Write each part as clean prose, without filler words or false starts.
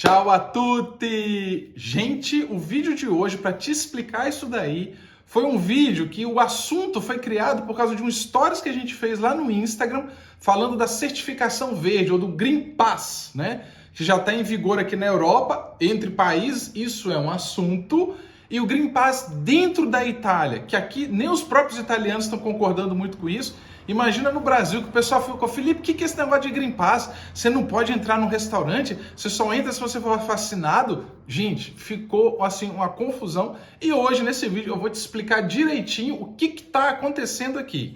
Ciao a tutti! Gente, o vídeo de hoje, para te explicar isso daí, foi um vídeo que o assunto foi criado por causa de um stories que a gente fez lá no Instagram, falando da certificação verde, ou do Green Pass, né? Que já está em vigor aqui na Europa, entre países, isso é um assunto. E o Green Pass dentro da Itália, que aqui nem os próprios italianos estão concordando muito com isso. Imagina no Brasil que o pessoal ficou, Felipe, o que é esse negócio de Green Pass? Você não pode entrar num restaurante, você só entra se você for vacinado. Gente, ficou assim uma confusão. E hoje, nesse vídeo, eu vou te explicar direitinho o que está acontecendo aqui.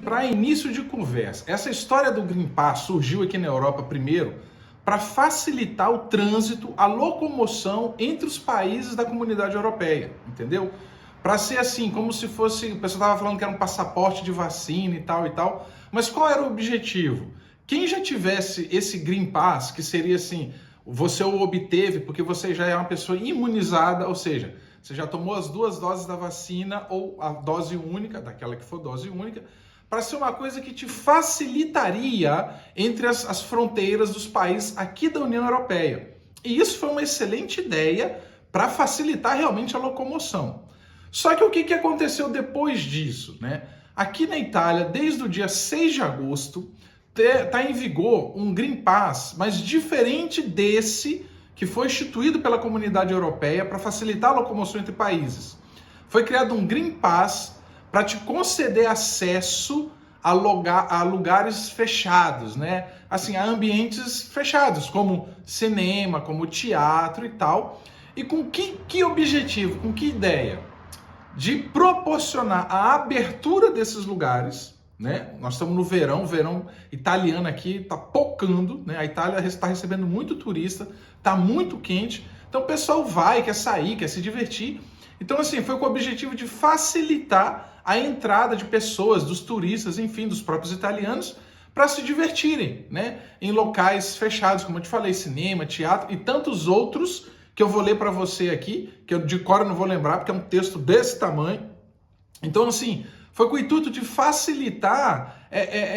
Para início de conversa, essa história do Green Pass surgiu aqui na Europa primeiro para facilitar o trânsito, a locomoção entre os países da comunidade europeia, entendeu? Para ser assim, como se fosse, o pessoal estava falando que era um passaporte de vacina e tal, mas qual era o objetivo? Quem já tivesse esse Green Pass, que seria assim, você o obteve porque você já é uma pessoa imunizada, ou seja, você já tomou as 2 doses da vacina ou a dose única, daquela que for dose única, para ser uma coisa que te facilitaria entre as fronteiras dos países aqui da União Europeia. E isso foi uma excelente ideia para facilitar realmente a locomoção. Só que o que aconteceu depois disso, né? Aqui na Itália, desde o dia 6 de agosto, está em vigor um Green Pass, mas diferente desse que foi instituído pela comunidade europeia para facilitar a locomoção entre países. Foi criado um Green Pass para te conceder acesso a lugares fechados, né? Assim, a ambientes fechados, como cinema, como teatro e tal. E com que objetivo, com que ideia? De proporcionar a abertura desses lugares, né? Nós estamos no verão, o verão italiano aqui está pocando, né? A Itália está recebendo muito turista, está muito quente, então o pessoal vai, quer sair, quer se divertir. Então, assim, foi com o objetivo de facilitar a entrada de pessoas, dos turistas, enfim, dos próprios italianos, para se divertirem, né? Em locais fechados, como eu te falei, cinema, teatro e tantos outros que eu vou ler para você aqui, que eu de cor não vou lembrar, porque é um texto desse tamanho. Então, assim, foi com o intuito de facilitar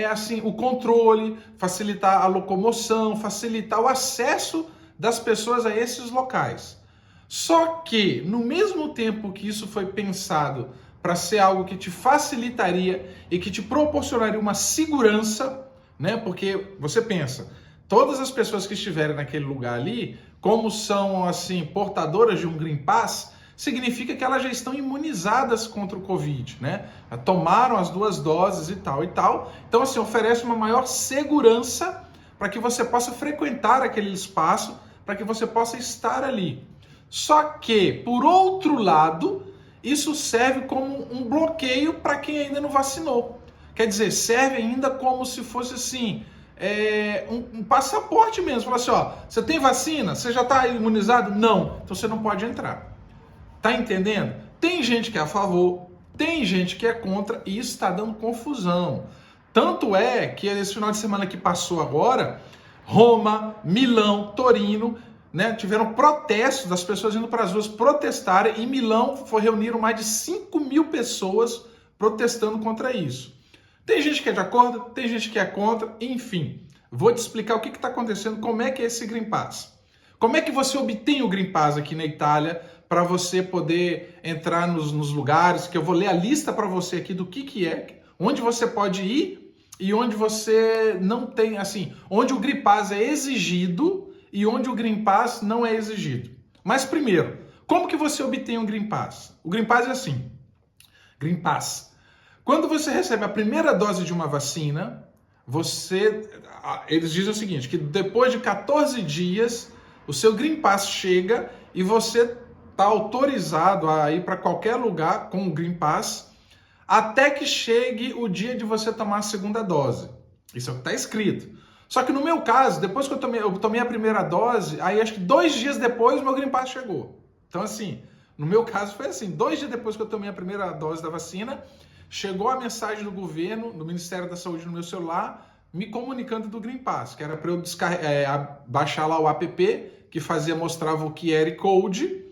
assim, o controle, facilitar a locomoção, facilitar o acesso das pessoas a esses locais. Só que, no mesmo tempo que isso foi pensado para ser algo que te facilitaria e que te proporcionaria uma segurança, né? Porque você pensa, todas as pessoas que estiverem naquele lugar ali, como são assim portadoras de um Green Pass, significa que elas já estão imunizadas contra o Covid, né? Tomaram as 2 doses e tal. Então, assim, oferece uma maior segurança para que você possa frequentar aquele espaço, para que você possa estar ali. Só que, por outro lado, isso serve como um bloqueio para quem ainda não vacinou. Quer dizer, serve ainda como se fosse assim, um passaporte mesmo. Fala assim, ó, você tem vacina? Você já está imunizado? Não. Então você não pode entrar. Tá entendendo? Tem gente que é a favor, tem gente que é contra e isso está dando confusão. Tanto é que esse final de semana que passou agora, Roma, Milão, Torino, né, tiveram protestos das pessoas indo para as ruas protestarem. Em Milão reuniram mais de 5.000 pessoas protestando contra isso. Tem gente que é de acordo, tem gente que é contra, enfim. Vou te explicar o que está acontecendo, como é que é esse Green Pass. Como é que você obtém o Green Pass aqui na Itália para você poder entrar nos lugares, que eu vou ler a lista para você aqui do que é, onde você pode ir e onde você não tem, assim, onde o Green Pass é exigido e onde o Green Pass não é exigido. Mas primeiro, como que você obtém um Green Pass? O Green Pass é assim, Green Pass. Quando você recebe a primeira dose de uma vacina, eles dizem o seguinte, que depois de 14 dias, o seu Green Pass chega e você está autorizado a ir para qualquer lugar com o Green Pass até que chegue o dia de você tomar a segunda dose. Isso é o que está escrito. Só que no meu caso, depois que eu tomei a primeira dose, aí acho que 2 dias depois o meu Green Pass chegou. Então assim, no meu caso foi assim, 2 dias depois que eu tomei a primeira dose da vacina, chegou a mensagem do governo, do Ministério da Saúde no meu celular, me comunicando do Green Pass, que era para eu baixar lá o app, que mostrava o QR Code,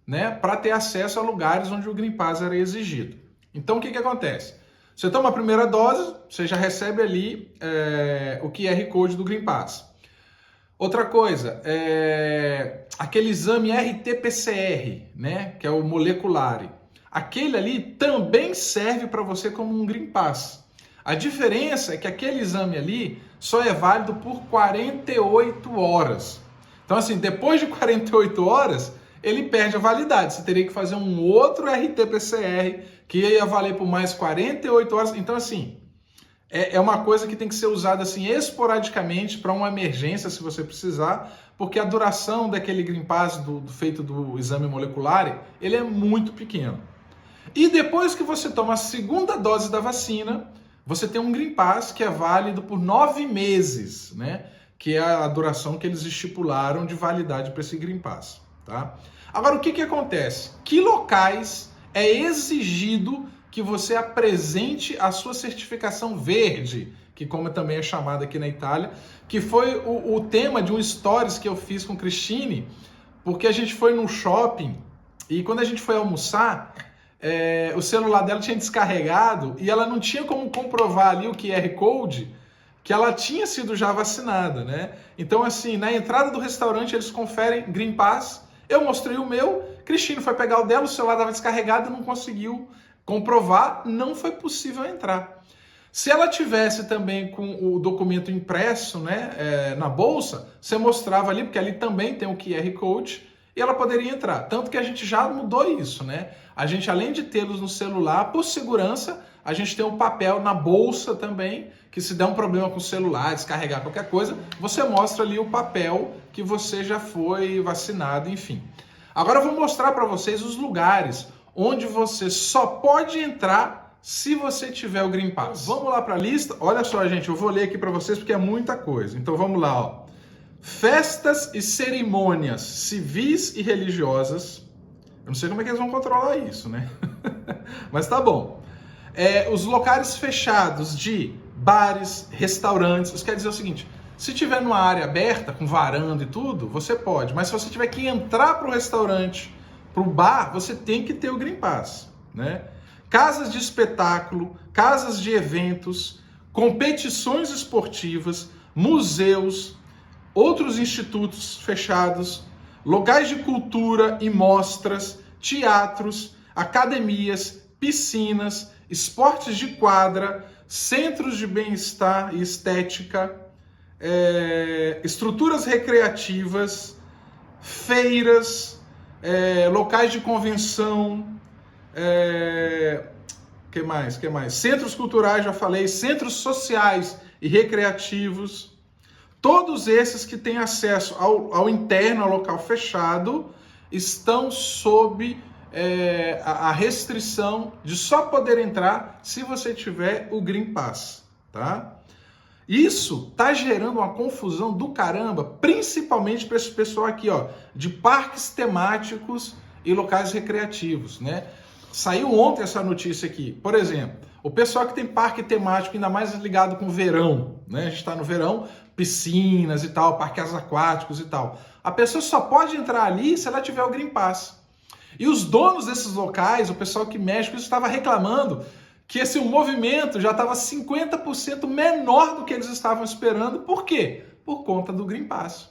né, para ter acesso a lugares onde o Green Pass era exigido. Então o que acontece? Você toma a primeira dose, você já recebe ali o QR Code do Green Pass. Outra coisa, aquele exame RT-PCR, né, que é o molecular. Aquele ali também serve para você como um Green Pass. A diferença é que aquele exame ali só é válido por 48 horas. Então, assim, depois de 48 horas, ele perde a validade. Você teria que fazer um outro RT-PCR que ia valer por mais 48 horas. Então, assim, é uma coisa que tem que ser usada assim esporadicamente para uma emergência, se você precisar, porque a duração daquele Green Pass feito do exame molecular, ele é muito pequeno. E depois que você toma a segunda dose da vacina, você tem um Green Pass que é válido por 9 meses, né? Que é a duração que eles estipularam de validade para esse Green Pass, tá? Agora, o que acontece? Que locais é exigido que você apresente a sua certificação verde, que como também é chamada aqui na Itália, que foi o tema de um stories que eu fiz com Cristine, porque a gente foi num shopping e quando a gente foi almoçar, o celular dela tinha descarregado e ela não tinha como comprovar ali o QR Code que ela tinha sido já vacinada, né? Então, assim, na entrada do restaurante eles conferem Green Pass, eu mostrei o meu, Cristine foi pegar o dela, o celular estava descarregado e não conseguiu comprovar, não foi possível entrar. Se ela tivesse também com o documento impresso, né, na bolsa, você mostrava ali, porque ali também tem o QR Code, e ela poderia entrar. Tanto que a gente já mudou isso, né? A gente, além de tê-los no celular, por segurança, a gente tem um papel na bolsa também, que se der um problema com o celular, descarregar qualquer coisa, você mostra ali o papel que você já foi vacinado, enfim. Agora eu vou mostrar para vocês os lugares onde você só pode entrar se você tiver o Green Pass. Vamos lá para a lista? Olha só, gente, eu vou ler aqui para vocês porque é muita coisa. Então vamos lá, ó. Festas e cerimônias civis e religiosas. Eu não sei como é que eles vão controlar isso, né? Mas tá bom. Os locais fechados de bares, restaurantes. Isso quer dizer o seguinte: se tiver numa área aberta, com varanda e tudo, você pode. Mas se você tiver que entrar para o restaurante, para o bar, você tem que ter o Green Pass, né? Casas de espetáculo, casas de eventos, competições esportivas, museus, outros institutos fechados, locais de cultura e mostras, teatros, academias, piscinas, esportes de quadra, centros de bem-estar e estética, estruturas recreativas, feiras, locais de convenção, que mais? Centros culturais, já falei, centros sociais e recreativos. Todos esses que têm acesso ao interno, ao local fechado, estão sob a restrição de só poder entrar se você tiver o Green Pass, tá? Isso tá gerando uma confusão do caramba, principalmente para esse pessoal aqui, ó, de parques temáticos e locais recreativos, né? Saiu ontem essa notícia aqui, por exemplo, o pessoal que tem parque temático, ainda mais ligado com o verão, né? A gente está no verão, piscinas e tal, parques aquáticos e tal. A pessoa só pode entrar ali se ela tiver o Green Pass. E os donos desses locais, o pessoal que mexe com isso, estava reclamando que o movimento já estava 50% menor do que eles estavam esperando. Por quê? Por conta do Green Pass.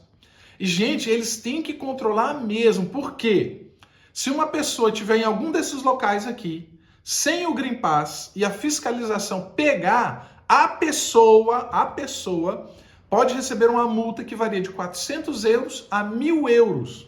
E, gente, eles têm que controlar mesmo. Por quê? Se uma pessoa estiver em algum desses locais aqui, sem o Green Pass, e a fiscalização pegar, a pessoa pode receber uma multa que varia de 400 euros a 1.000 euros.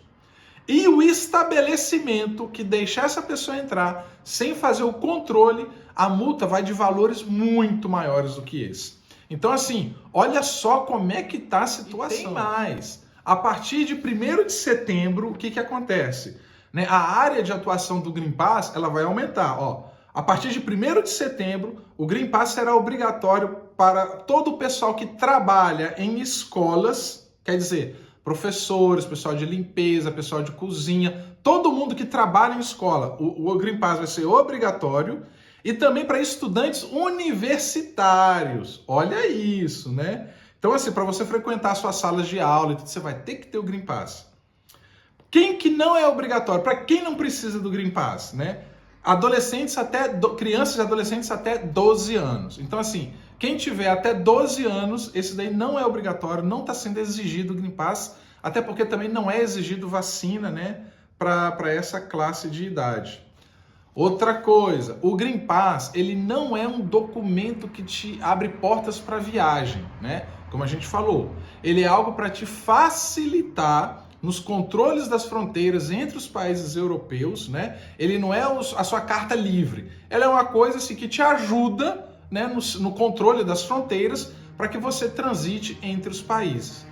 E o estabelecimento que deixar essa pessoa entrar sem fazer o controle, a multa vai de valores muito maiores do que esse. Então, assim, olha só como é que está a situação. E tem mais. A partir de 1º de setembro, o que acontece? Né? A área de atuação do Green Pass ela vai aumentar. Ó. A partir de 1º de setembro, o Green Pass será obrigatório para todo o pessoal que trabalha em escolas, quer dizer, professores, pessoal de limpeza, pessoal de cozinha, todo mundo que trabalha em escola. O Green Pass vai ser obrigatório e também para estudantes universitários. Olha isso, né? Então, assim, para você frequentar suas salas de aula, você vai ter que ter o Green Pass. Quem que não é obrigatório? Para quem não precisa do Green Pass, né? crianças e adolescentes até 12 anos. Então, assim, quem tiver até 12 anos, esse daí não é obrigatório, não está sendo exigido o Green Pass, até porque também não é exigido vacina, né, para essa classe de idade. Outra coisa, o Green Pass, ele não é um documento que te abre portas para viagem, né? Como a gente falou, ele é algo para te facilitar nos controles das fronteiras entre os países europeus, né? Ele não é a sua carta livre. Ela é uma coisa assim, que te ajuda, né, no controle das fronteiras para que você transite entre os países.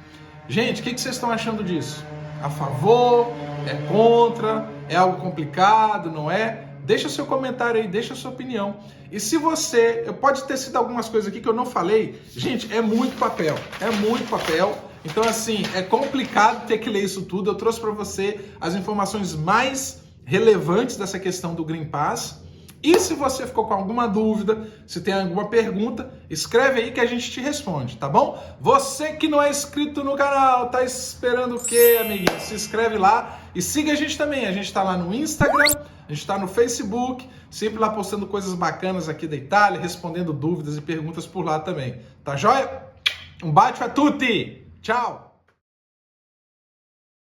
Gente, o que vocês estão achando disso? A favor? É contra? É algo complicado? Não é? Deixa seu comentário aí, deixa sua opinião. E se você... Pode ter sido algumas coisas aqui que eu não falei. Gente, é muito papel. É muito papel. Então, assim, é complicado ter que ler isso tudo. Eu trouxe para você as informações mais relevantes dessa questão do Green Pass. E se você ficou com alguma dúvida, se tem alguma pergunta, escreve aí que a gente te responde, tá bom? Você que não é inscrito no canal, tá esperando o quê, amiguinho? Se inscreve lá e siga a gente também. A gente tá lá no Instagram, a gente tá no Facebook, sempre lá postando coisas bacanas aqui da Itália, respondendo dúvidas e perguntas por lá também. Tá joia? Um bacio a tutti! Tchau!